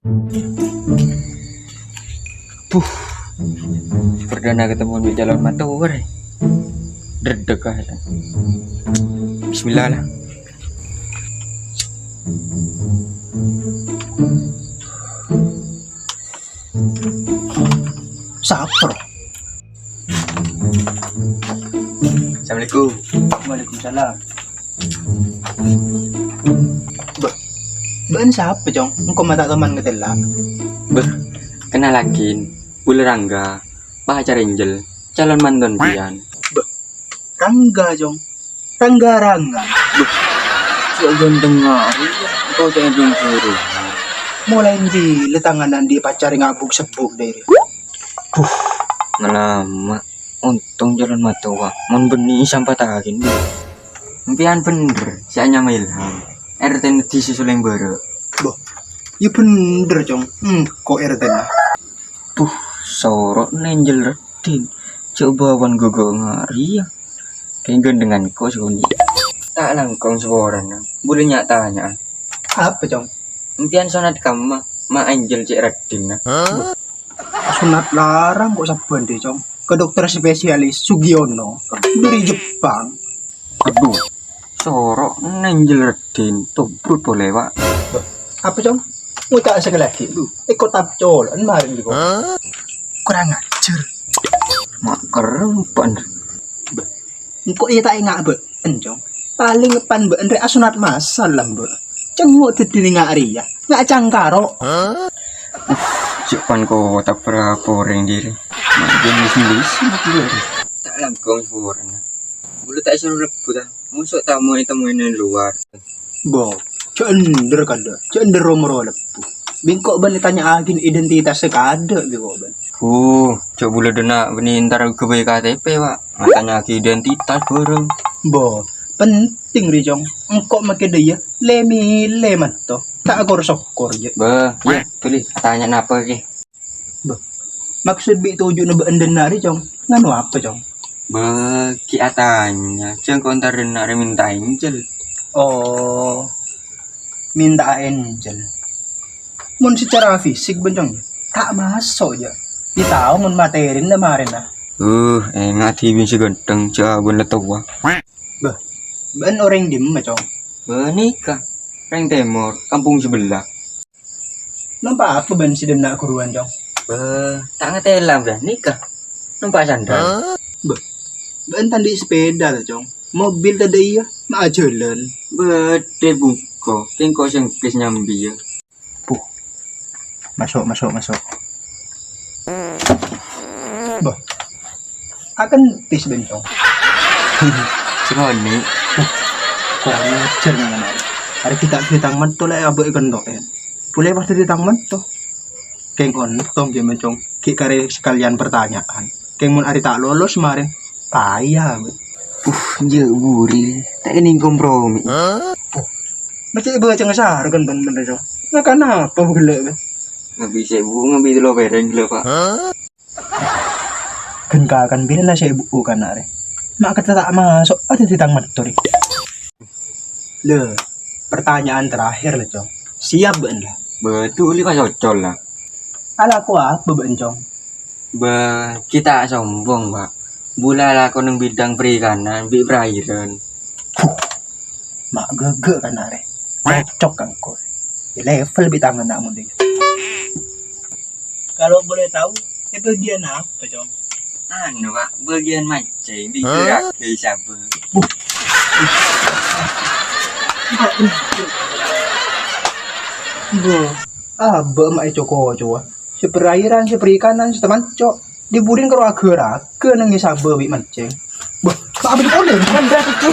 Puh, perdana ketemu di jalan Matower. Dredeg aja. Bismillah lah. Saper. Assalamualaikum. Waalaikumsalam. Baan siapa, Cong? Engkau mata teman ketela. Beh, kenal lagi. Bule Rangga, pacar Angel, calon mantan pian. Rangga, Cong. Rangga. So ganteng ngari, kau jangan suruh. Mulai di letanganan di pacar ngabuk sebuk dari. Ngelama, untung jalan Matowa, mon benih sampai takin. Impian bener, si Anya Ilham. RT di susuleng baru. Ya bener, Cong. Kok RT lah. Sorok Angel Redin. Coba wan gogo ngari ya. Kayak gandengan kau suni. Tak langkong suaran. Boleh nyatanya. Apa, Cong? Impian sonat kamu, ma Angel Cik Redin. Sunat larang kok saban deh, Cong. Ke dokter spesialis Sugiono dari Jepang. Aduh, sorok Angel Redin. Tubrut boleh, Pak. Apa, Cong? Ngucap sekali lagi. Ikut tapcolan marin juga. Kurang ajar. Mak kerempan. Engkau iya tak ingat, Mbak. Encong. Paling ngepan Mbak Andre asunat masal lah, Mbak. Cenguk tedini ngak ria. Ngak cangkaro. Cepan kau tak peraporing diri. Mak jenis sendiri. Tak langkong suaran. Boleh tak suruh lebut ah. Musuk tamu temuin di luar. Bo, cender kada. Cender romoro lepu. Bingkok ban ditanya agin identitas sekada bingkok ban. Coba boleh dena beni ntar ke KTP, Pak. Matanya ke identitas bareng. Bo, penting Rijong. Engkau makin dia lemi mato. Tak agor sokor je. Bah, ya, pilih. Tanya napa ke? Maksud bi tujuh na Mbak Enden Rijong. Nganu apa, Jong? Bah, ki atanya. Jangan kau ntar dena minta Angel. Oh, minta Angel. Mun secara fisik bencong tak masuk ya. Di tahu mun materin na marin na. Enak TV si ganteng jawabin letua. Ban orang dim macong. Nikah. Reng Timur, kampung sebelah. Nampak apa ban si dena kuruan, Jong? Tak ngetelam dah nikah. Nampak sandal. Ban tandi sepeda lah, Jong. Mobil tadi ya, mak jalan. Bede buko, kengko sing kis nyambi ya. Masuk. Bah, akan tis bencong. Sekali. Kok ngajar nang mana? Hari kita tangan to lah abe ikan dok ya. Boleh pasti di tangan to. Keng on tong dia bencong. Ki kare sekalian pertanyaan. Keng mun hari tak lolos kemarin. Payah. Buri. Tak ini kompromi. Macam ibu cang sar kan bener Jong. Nah kenapa gele? Nggak bisa bu, nggak bisa lo bereng lo Pak. Kan kakan bila lah saya ibu kan are. Mak kata tak masuk ada di tangan tori. Le, pertanyaan terakhir lah Jong. Siap ben lah. Betul ini cocol lah. Ala aku apa ben Jong? Kita sombong Pak. Bula lah kau neng bidang perikanan, bi perairan. Mak gege kan are. Cocok kan kau. Di level di tangan nak mundi. Kalau boleh tahu, itu bagian apa, Jong? Anu Pak, bagian mancing di gerak ke siapa? Abah mak coko coba. Si perairan, si perikanan, si teman cok. Dibudin kalau agak nang sabar bi mancing. Bah, tak boleh kan berarti.